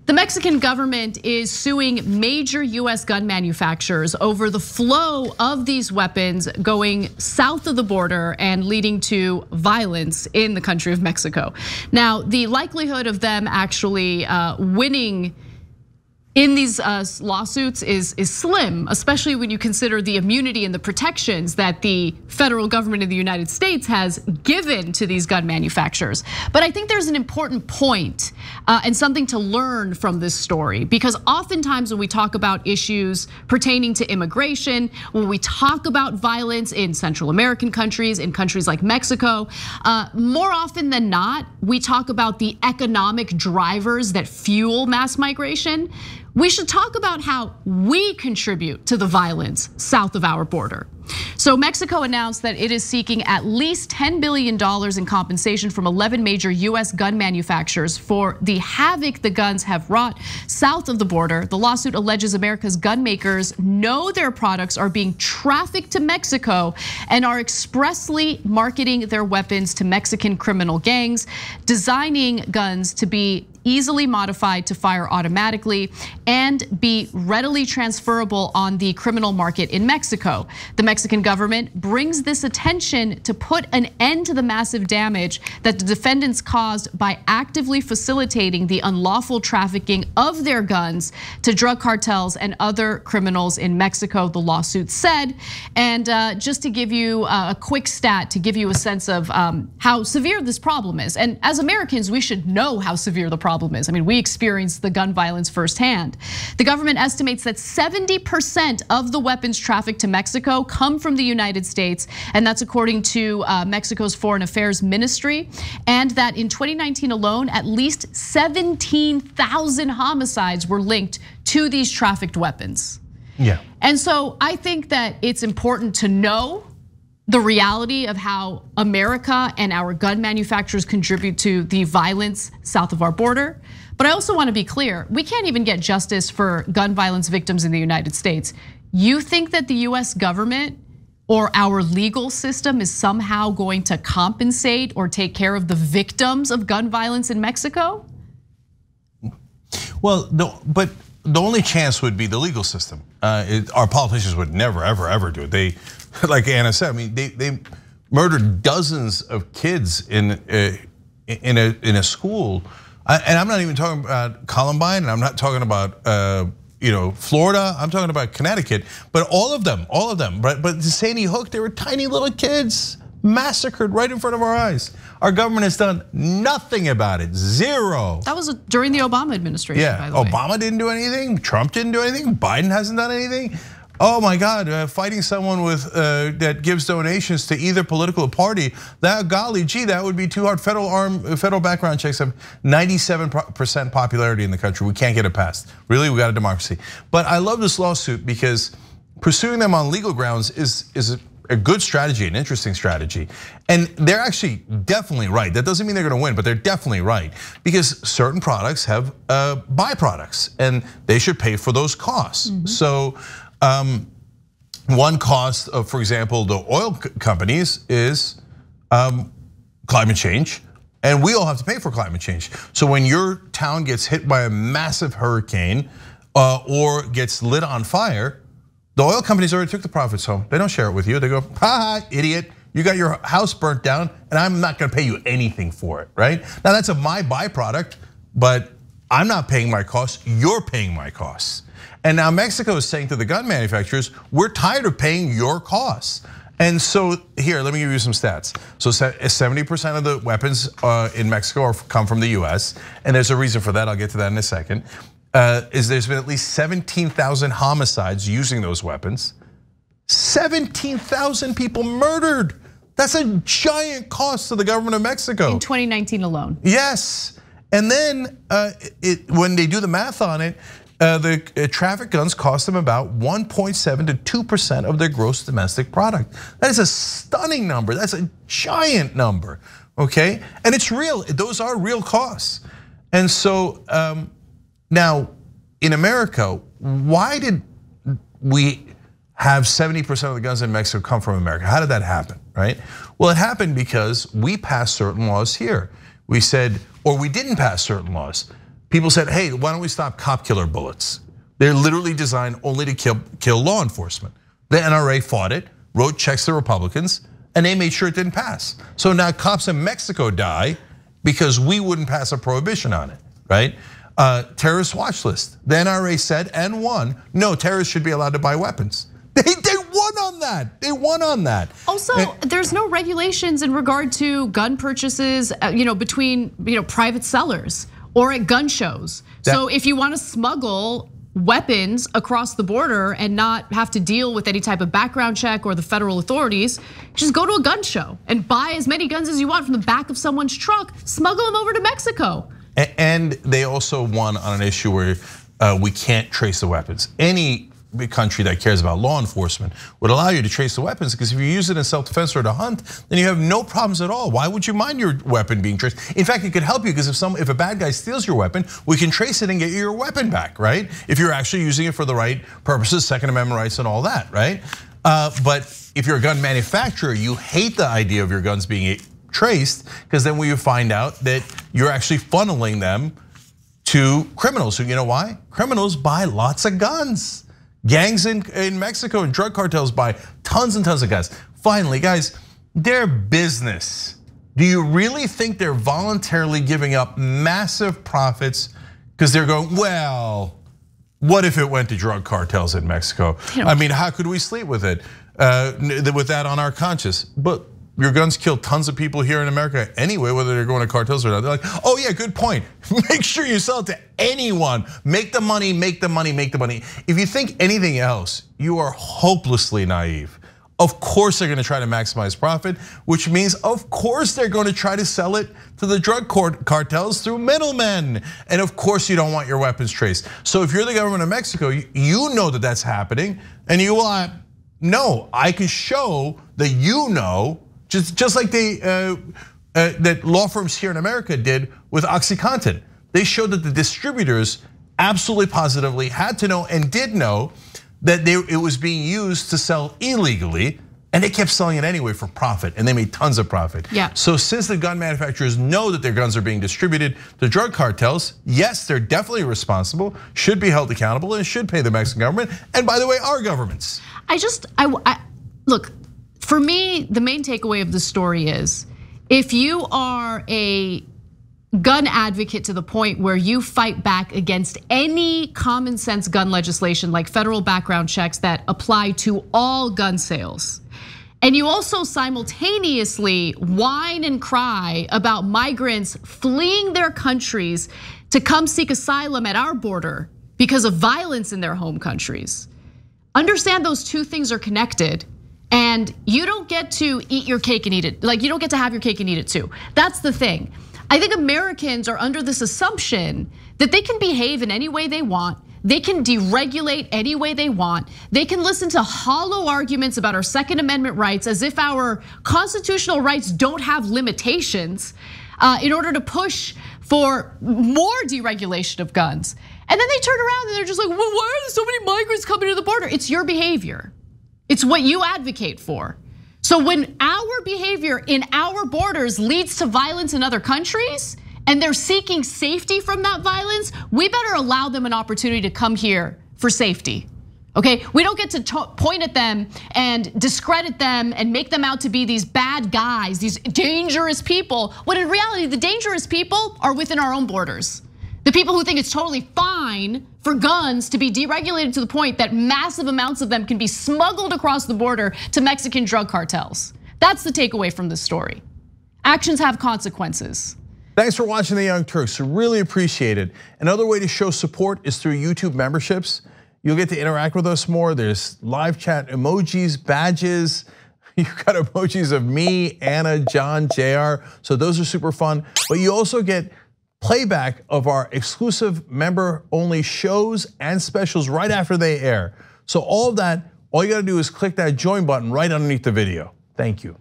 The Mexican government is suing major US gun manufacturers over the flow of these weapons going south of the border and leading to violence in the country of Mexico. Now, the likelihood of them actually winning in these lawsuits is slim, especially when you consider the immunity and the protections that the federal government of the United States has given to these gun manufacturers. But I think there's an important point and something to learn from this story, because oftentimes when we talk about issues pertaining to immigration, when we talk about violence in Central American countries, in countries like Mexico, more often than not, we talk about the economic drivers that fuel mass migration. We should talk about how we contribute to the violence south of our border. So Mexico announced that it is seeking at least $10 billion in compensation from 11 major US gun manufacturers for the havoc the guns have wrought south of the border. The lawsuit alleges America's gun makers know their products are being trafficked to Mexico and are expressly marketing their weapons to Mexican criminal gangs, designing guns to be easily modified to fire automatically and be readily transferable on the criminal market in Mexico. The Mexican government brings this attention to put an end to the massive damage that the defendants caused by actively facilitating the unlawful trafficking of their guns to drug cartels and other criminals in Mexico, the lawsuit said. And just to give you a quick stat, to give you a sense of how severe this problem is. And as Americans, we should know how severe the problem is. I mean, we experienced the gun violence firsthand. The government estimates that 70% of the weapons trafficked to Mexico come from the United States, and that's according to Mexico's Foreign Affairs Ministry, and that in 2019 alone, at least 17,000 homicides were linked to these trafficked weapons. Yeah. And so I think that it's important to know the reality of how America and our gun manufacturers contribute to the violence south of our border. But I also want to be clear, we can't even get justice for gun violence victims in the United States. You think that the US government or our legal system is somehow going to compensate or take care of the victims of gun violence in Mexico? Well, but the only chance would be the legal system. Our politicians would never, ever, ever do it. They, like Anna said, I mean, they murdered dozens of kids in a school, and I'm not even talking about Columbine, and I'm not talking about Florida. I'm talking about Connecticut, but all of them. But Sandy Hook, they were tiny little kids massacred right in front of our eyes. Our government has done nothing about it, zero. That was during the Obama administration, by the way. Obama didn't do anything, Trump didn't do anything, Biden hasn't done anything. Oh my God, fighting someone with that gives donations to either political party, that golly gee, that would be too hard. Federal background checks have 97% popularity in the country. We can't get it passed. Really, we got a democracy. But I love this lawsuit because pursuing them on legal grounds is a good strategy, an interesting strategy. And they're actually definitely right. That doesn't mean they're gonna win, but they're definitely right. Because certain products have byproducts and they should pay for those costs. So one cost of, for example, the oil companies is climate change. And we all have to pay for climate change. So when your town gets hit by a massive hurricane or gets lit on fire, the oil companies already took the profits home. They don't share it with you. They go, ha, idiot, you got your house burnt down and I'm not gonna pay you anything for it, right? Now that's my byproduct, but I'm not paying my costs, you're paying my costs. And now Mexico is saying to the gun manufacturers, we're tired of paying your costs. And so here, let me give you some stats. So 70% of the weapons in Mexico come from the US, and there's a reason for that, I'll get to that in a second. There's been at least 17,000 homicides using those weapons. 17,000 people murdered. That's a giant cost to the government of Mexico. In 2019 alone. Yes, and then when they do the math on it, the traffic guns cost them about 1.7 to 2% of their gross domestic product. That is a stunning number. That's a giant number, okay? And it's real, those are real costs. And so now in America, why did we have 70% of the guns in Mexico come from America? How did that happen, right? Well, it happened because we passed certain laws here. We said, or we didn't pass certain laws. people said, hey, why don't we stop cop killer bullets? They're literally designed only to kill law enforcement. The NRA fought it, wrote checks to Republicans, and they made sure it didn't pass. So now cops in Mexico die because we wouldn't pass a prohibition on it, right? Terrorist watch list. The NRA said and won, no, terrorists should be allowed to buy weapons. They won on that. They won on that. Also, there's no regulations in regard to gun purchases, between private sellers or at gun shows. So if you want to smuggle weapons across the border and not have to deal with any type of background check or the federal authorities, just go to a gun show and buy as many guns as you want from the back of someone's truck, smuggle them over to Mexico. And they also won on an issue where we can't trace the weapons. Any big country that cares about law enforcement would allow you to trace the weapons, because if you use it in self-defense or to hunt, then you have no problems at all. Why would you mind your weapon being traced? In fact, it could help you, because if a bad guy steals your weapon, we can trace it and get you your weapon back, right? If you're actually using it for the right purposes, Second Amendment rights and all that, right? But if you're a gun manufacturer, you hate the idea of your guns being traced, because then we find out that you're actually funneling them to criminals. So you know why? Criminals buy lots of guns. Gangs in Mexico and drug cartels buy tons and tons of guns. Finally, guys, their business. Do you really think they're voluntarily giving up massive profits because they're going, well, what if it went to drug cartels in Mexico? I mean, how could we sleep with it, with that on our conscience? But your guns kill tons of people here in America anyway, whether they're going to cartels or not. They're like, oh yeah, good point. Make sure you sell it to anyone. Make the money, make the money, make the money. If you think anything else, you are hopelessly naive. Of course they're gonna try to maximize profit, which means of course they're gonna try to sell it to the drug cartels through middlemen. And of course you don't want your weapons traced. So if you're the government of Mexico, you know that that's happening, and you will no, I can show that you know, just like that law firms here in America did with OxyContin. They showed that the distributors absolutely positively had to know and did know that it was being used to sell illegally, and they kept selling it anyway for profit, and they made tons of profit. Yeah. So since the gun manufacturers know that their guns are being distributed to drug cartels, yes, they're definitely responsible, should be held accountable, and should pay the Mexican government, and by the way, our governments. Look, for me, the main takeaway of the story is, if you are a gun advocate to the point where you fight back against any common sense gun legislation like federal background checks that apply to all gun sales, and you also simultaneously whine and cry about migrants fleeing their countries to come seek asylum at our border because of violence in their home countries, understand those two things are connected. And you don't get to eat your cake and eat it. Like, you don't get to have your cake and eat it too. That's the thing. I think Americans are under this assumption that they can behave in any way they want. They can deregulate any way they want. They can listen to hollow arguments about our Second Amendment rights as if our constitutional rights don't have limitations in order to push for more deregulation of guns. And then they turn around and they're just like, well, why are there so many migrants coming to the border? It's your behavior. It's what you advocate for. So when our behavior in our borders leads to violence in other countries, and they're seeking safety from that violence, we better allow them an opportunity to come here for safety, okay? We don't get to point at them and discredit them and make them out to be these bad guys, these dangerous people, when in reality, the dangerous people are within our own borders. The people who think it's totally fine for guns to be deregulated to the point that massive amounts of them can be smuggled across the border to Mexican drug cartels. That's the takeaway from this story. Actions have consequences. Thanks for watching The Young Turks, really appreciate it. Another way to show support is through YouTube memberships. You'll get to interact with us more. There's live chat emojis, badges. You've got emojis of me, Anna, John, JR. So those are super fun. But you also get playback of our exclusive member-only shows and specials right after they air. So all of that, all you gotta do is click that join button right underneath the video. Thank you.